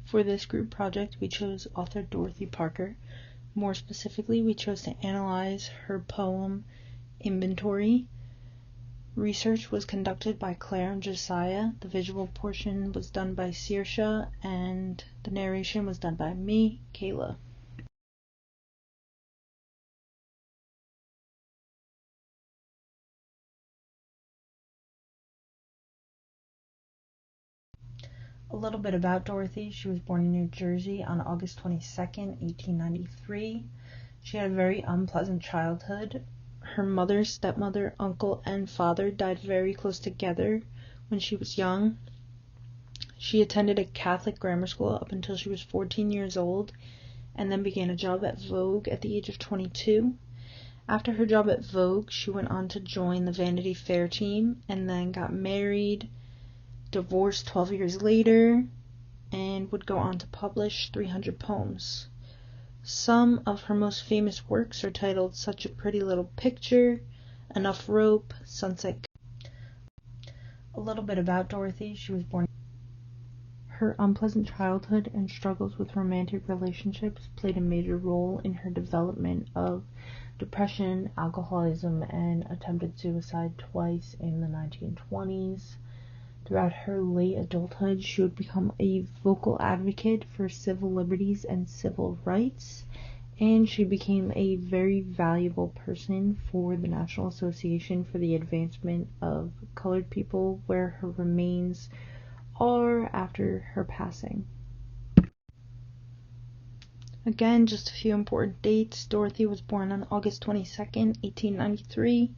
For this group project, we chose author Dorothy Parker. More specifically, we chose to analyze her poem Inventory. Research was conducted by Claire and Josiah. The visual portion was done by Saoirse, and the narration was done by me, Kayla. A little bit about Dorothy. She was born in New Jersey on August 22nd, 1893. She had a very unpleasant childhood. Her mother, stepmother, uncle, and father died very close together when she was young. She attended a Catholic grammar school up until she was 14 years old, and then began a job at Vogue at the age of 22. After her job at Vogue, she went on to join the Vanity Fair team, and then got married, divorced 12 years later, and would go on to publish 300 poems. Some of her most famous works are titled Such a Pretty Little Picture, Enough Rope, Sunset. A little bit about Dorothy. She was born. Her unpleasant childhood and struggles with romantic relationships played a major role in her development of depression, alcoholism, and attempted suicide twice in the 1920s. Throughout her late adulthood, she would become a vocal advocate for civil liberties and civil rights, and she became a very valuable person for the National Association for the Advancement of Colored People, where her remains are after her passing. Again, just a few important dates. Dorothy was born on August 22nd, 1893.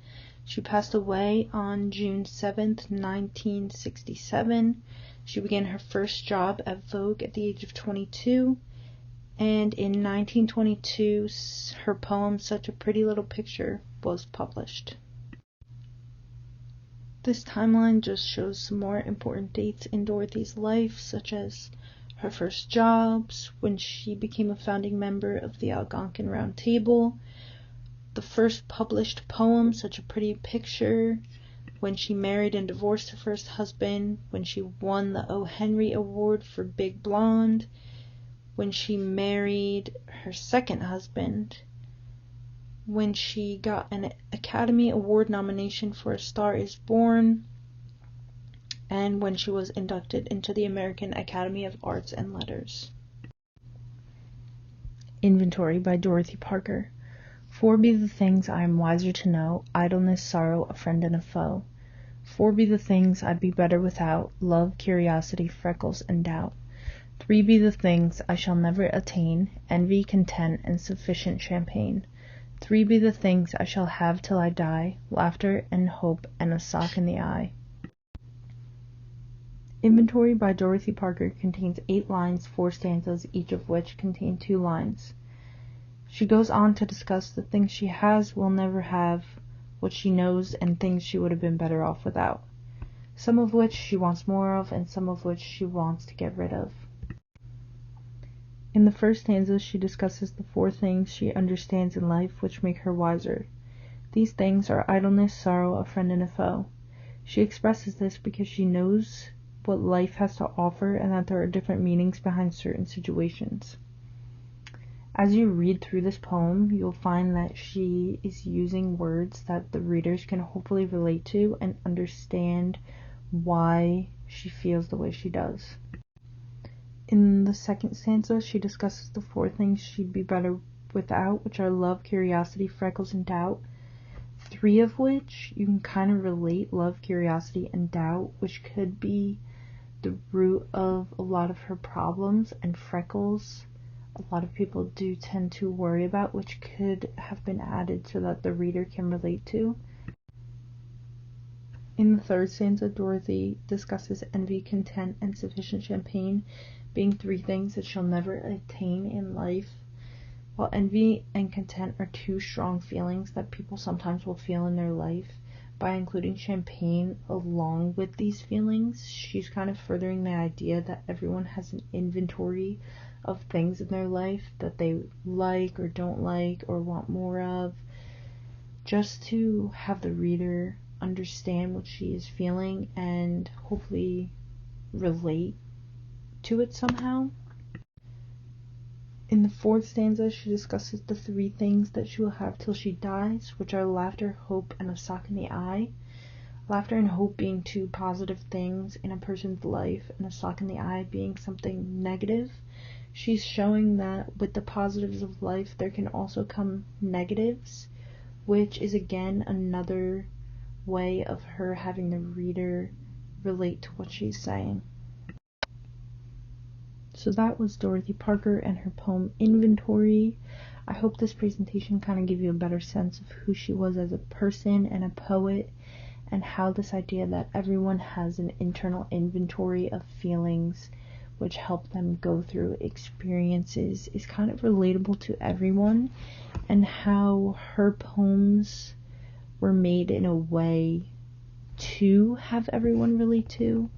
She passed away on June 7th, 1967. She began her first job at Vogue at the age of 22. And in 1922, her poem Such a Pretty Little Picture was published. This timeline just shows some more important dates in Dorothy's life, such as her first jobs, when she became a founding member of the Algonquin Round Table, the first published poem, Such a Pretty Picture, when she married and divorced her first husband, when she won the O. Henry Award for Big Blonde, when she married her second husband, when she got an Academy Award nomination for A Star is Born, and when she was inducted into the American Academy of Arts and Letters. Inventory by Dorothy Parker. Four be the things I am wiser to know, idleness, sorrow, a friend and a foe. Four be the things I'd be better without, love, curiosity, freckles, and doubt. Three be the things I shall never attain, envy, content, and sufficient champagne. Three be the things I shall have till I die, laughter and hope and a sock in the eye. Inventory by Dorothy Parker contains 8 lines, 4 stanzas, each of which contain 2 lines. She goes on to discuss the things she has, will never have, what she knows, and things she would have been better off without, some of which she wants more of, and some of which she wants to get rid of. In the first stanza, she discusses the 4 things she understands in life which make her wiser. These things are idleness, sorrow, a friend, and a foe. She expresses this because she knows what life has to offer and that there are different meanings behind certain situations. As you read through this poem, you'll find that she is using words that the readers can hopefully relate to and understand why she feels the way she does. In the second stanza, she discusses the 4 things she'd be better without, which are love, curiosity, freckles, and doubt. 3 of which you can kind of relate, love, curiosity, and doubt, which could be the root of a lot of her problems, and freckles a lot of people do tend to worry about, which could have been added so that the reader can relate to. In the third stanza, Dorothy discusses envy, content, and sufficient champagne being 3 things that she'll never attain in life. While envy and content are 2 strong feelings that people sometimes will feel in their life, by including champagne along with these feelings, she's kind of furthering the idea that everyone has an inventory of things in their life that they like or don't like or want more of, just to have the reader understand what she is feeling and hopefully relate to it somehow. In the fourth stanza, she discusses the 3 things that she will have till she dies, which are laughter, hope, and a sock in the eye. Laughter and hope being 2 positive things in a person's life, and a sock in the eye being something negative. She's showing that with the positives of life, there can also come negatives, which is again another way of her having the reader relate to what she's saying. So that was Dorothy Parker and her poem Inventory. I hope this presentation kind of gave you a better sense of who she was as a person and a poet, and how this idea that everyone has an internal inventory of feelings which help them go through experiences is kind of relatable to everyone, and how her poems were made in a way to have everyone relate to.